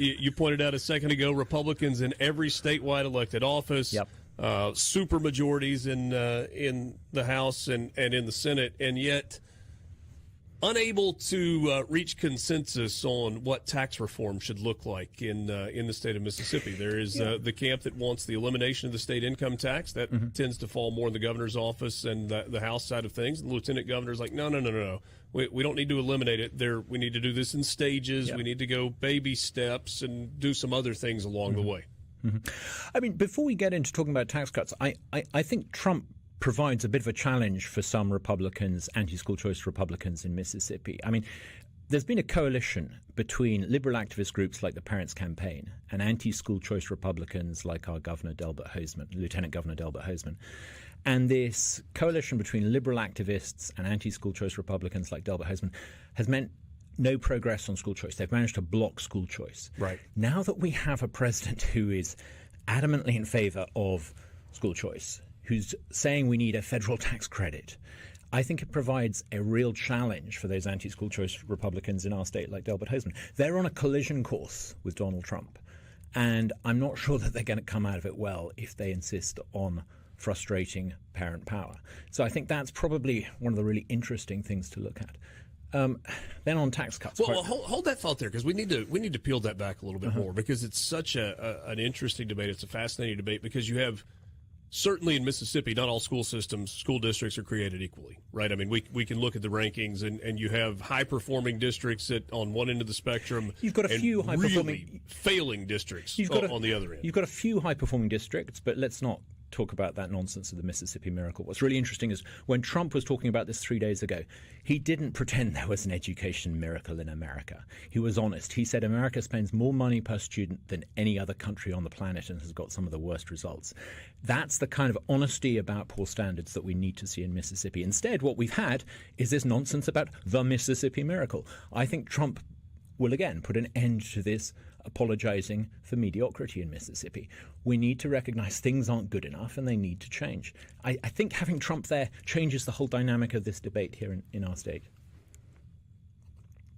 You pointed out a second ago, Republicans in every statewide elected office. Yep. Super majorities in the House and in the Senate, and yet unable to reach consensus on what tax reform should look like in the state of Mississippi. There is the camp that wants the elimination of the state income tax. That tends to fall more in the governor's office and the House side of things. The lieutenant governor's like, no. We don't need to eliminate it. We need to do this in stages. Yep. We need to go baby steps and do some other things along the way. I mean, before we get into talking about tax cuts, I think Trump provides a bit of a challenge for some Republicans, anti-school choice Republicans in Mississippi. I mean, there's been a coalition between liberal activist groups like the Parents Campaign and anti-school choice Republicans like our Governor Delbert Hosemann, Lieutenant Governor Delbert Hosemann. And this coalition between liberal activists and anti-school choice Republicans like Delbert Hosemann has meant no progress on school choice. They've managed to block school choice. Right. Now that we have a president who is adamantly in favor of school choice, who's saying we need a federal tax credit, I think it provides a real challenge for those anti-school choice Republicans in our state like Delbert Hosemann. They're on a collision course with Donald Trump, and I'm not sure that they're going to come out of it well if they insist on frustrating parent power. So I think that's probably one of the really interesting things to look at. Then on tax cuts. Well, hold that thought there, because we need to peel that back a little bit more, because it's such an interesting debate. It's a fascinating debate, because you have, certainly in Mississippi, not all school districts are created equally, right? I mean, we can look at the rankings, and you have high-performing districts that on one end of the spectrum. You've got a few high-performing, really failing districts on the other end. You've got a few high-performing districts, but let's not talk about that nonsense of the Mississippi Miracle. What's really interesting is when Trump was talking about this 3 days ago, he didn't pretend there was an education miracle in America. He was honest. He said America spends more money per student than any other country on the planet and has got some of the worst results. That's the kind of honesty about poor standards that we need to see in Mississippi. Instead, what we've had is this nonsense about the Mississippi Miracle. I think Trump will again put an end to this apologizing for mediocrity in Mississippi. We need to recognize things aren't good enough and they need to change. I think having Trump there changes the whole dynamic of this debate here in our state.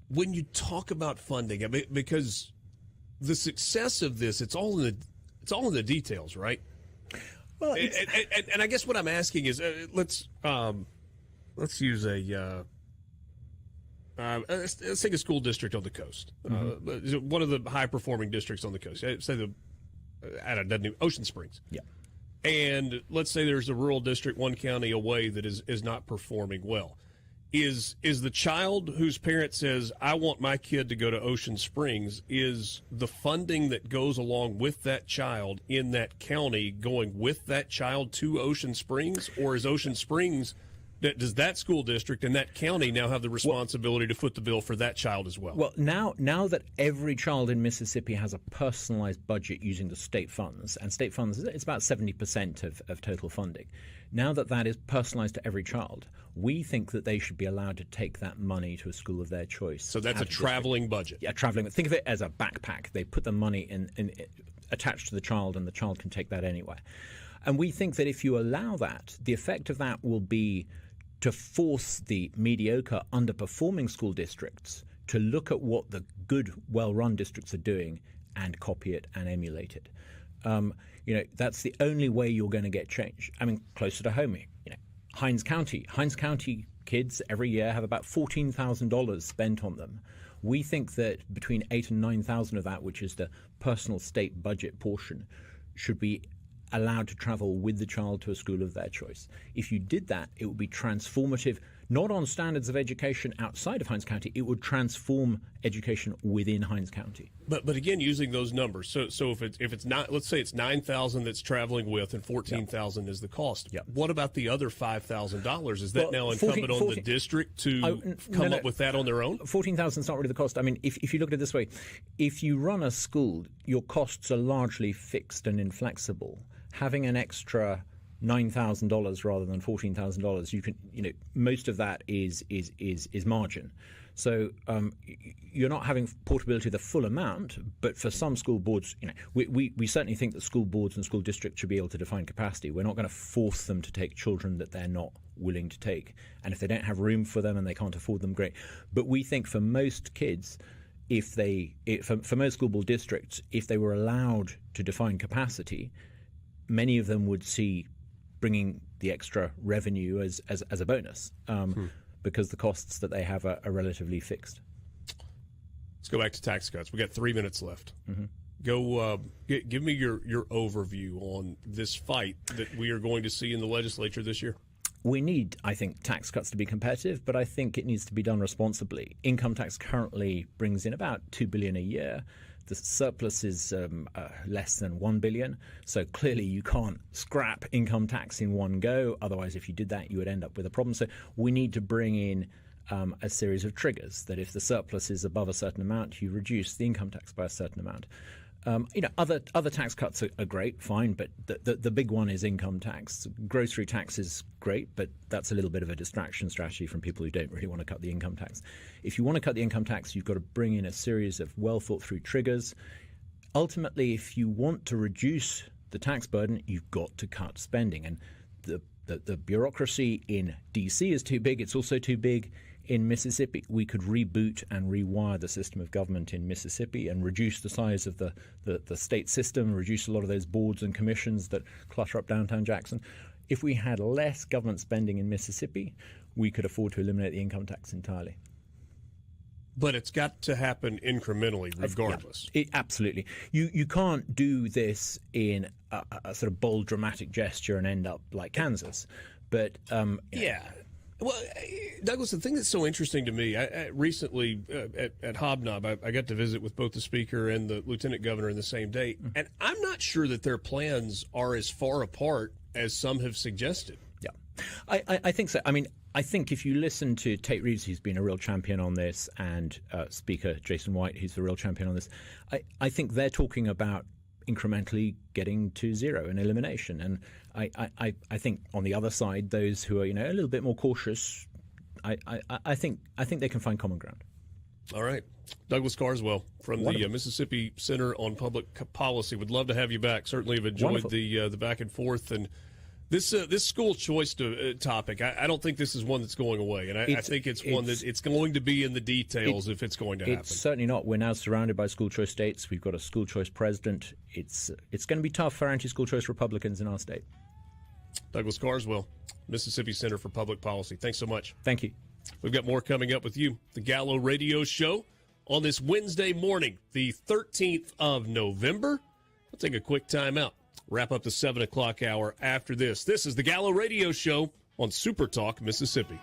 When you talk about funding, I mean, because the success of this, it's all in the details, right? Well, and I guess what I'm asking is, let's use let's take a school district on the coast, one of the high-performing districts on the coast. Say Ocean Springs. Yeah. And let's say there's a rural district one county away that is not performing well. Is the child whose parent says, I want my kid to go to Ocean Springs, is the funding that goes along with that child in that county going with that child to Ocean Springs? Or is Ocean Springs, does that school district and that county now have the responsibility to foot the bill for that child as well? Well, now that every child in Mississippi has a personalized budget using the state funds, and state funds, it's about 70% of total funding. Now that is personalized to every child, we think that they should be allowed to take that money to a school of their choice. So that's a traveling budget. Yeah, traveling. Think of it as a backpack. They put the money in attached to the child, and the child can take that anywhere. And we think that if you allow that, the effect of that will be to force the mediocre, underperforming school districts to look at what the good, well-run districts are doing and copy it and emulate it. That's the only way you're going to get change. I mean, closer to home, Hinds County kids every year have about $14,000 spent on them. We think that between $8,000 and $9,000 of that, which is the personal state budget portion, should be allowed to travel with the child to a school of their choice. If you did that, it would be transformative, not on standards of education outside of Hinds County. It would transform education within Hinds County. But again, using those numbers, so if it's not, let's say it's 9,000 that's traveling with, and 14,000 is the cost. Yep. What about the other $5,000? Is that now incumbent on the district to come up with that on their own? 14,000 is not really the cost. I mean, if you look at it this way, if you run a school, your costs are largely fixed and inflexible. Having an extra $9,000 rather than $14,000, you can, most of that is margin. So you're not having portability of the full amount, but for some school boards, we certainly think that school boards and school districts should be able to define capacity. We're not going to force them to take children that they're not willing to take. And if they don't have room for them and they can't afford them, great. But we think for most kids, for most school board districts, if they were allowed to define capacity, many of them would see bringing the extra revenue as a bonus, because the costs that they have are relatively fixed. Let's go back to tax cuts. We got 3 minutes left. Mm-hmm. Go give me your overview on this fight that we are going to see in the legislature this year. We need, I think, tax cuts to be competitive, but I think it needs to be done responsibly. Income tax currently brings in about $2 billion a year. The surplus is less than $1 billion. So clearly you can't scrap income tax in one go. Otherwise, if you did that, you would end up with a problem. So we need to bring in a series of triggers that if the surplus is above a certain amount, you reduce the income tax by a certain amount. Other tax cuts are great, fine, but the big one is income tax. Grocery tax is great, but that's a little bit of a distraction strategy from people who don't really want to cut the income tax. If you want to cut the income tax, you've got to bring in a series of well-thought-through triggers. Ultimately, if you want to reduce the tax burden, you've got to cut spending. And the bureaucracy in D.C. is too big. It's also too big in Mississippi. We could reboot and rewire the system of government in Mississippi and reduce the size of the state system, reduce a lot of those boards and commissions that clutter up downtown Jackson. If we had less government spending in Mississippi, we could afford to eliminate the income tax entirely. But it's got to happen incrementally, regardless. Yeah, absolutely. You can't do this in a sort of bold, dramatic gesture and end up like Kansas. But yeah. Well, Douglas, the thing that's so interesting to me, I recently at Hobnob, I got to visit with both the speaker and the lieutenant governor in the same day, and I'm not sure that their plans are as far apart as some have suggested. Yeah, I think so. I mean, I think if you listen to Tate Reeves, who's been a real champion on this, and Speaker Jason White, who's the real champion on this, I think they're talking about incrementally getting to zero and elimination. And I think on the other side, those who are a little bit more cautious, I think they can find common ground. All right, Douglas Carswell from the Mississippi Center on Public Policy. Would love to have you back. Certainly have enjoyed the back and forth. And this school choice topic, I don't think this is one that's going away, and I think it's one that it's going to be in the details if it's going to happen. It's certainly not. We're now surrounded by school choice states. We've got a school choice president. It's going to be tough for anti-school choice Republicans in our state. Douglas Carswell, Mississippi Center for Public Policy. Thanks so much. Thank you. We've got more coming up with you. The Gallo Radio Show on this Wednesday morning, the 13th of November. We'll take a quick time out. Wrap up the 7 o'clock hour after this. This is the Gallo Radio Show on Super Talk Mississippi.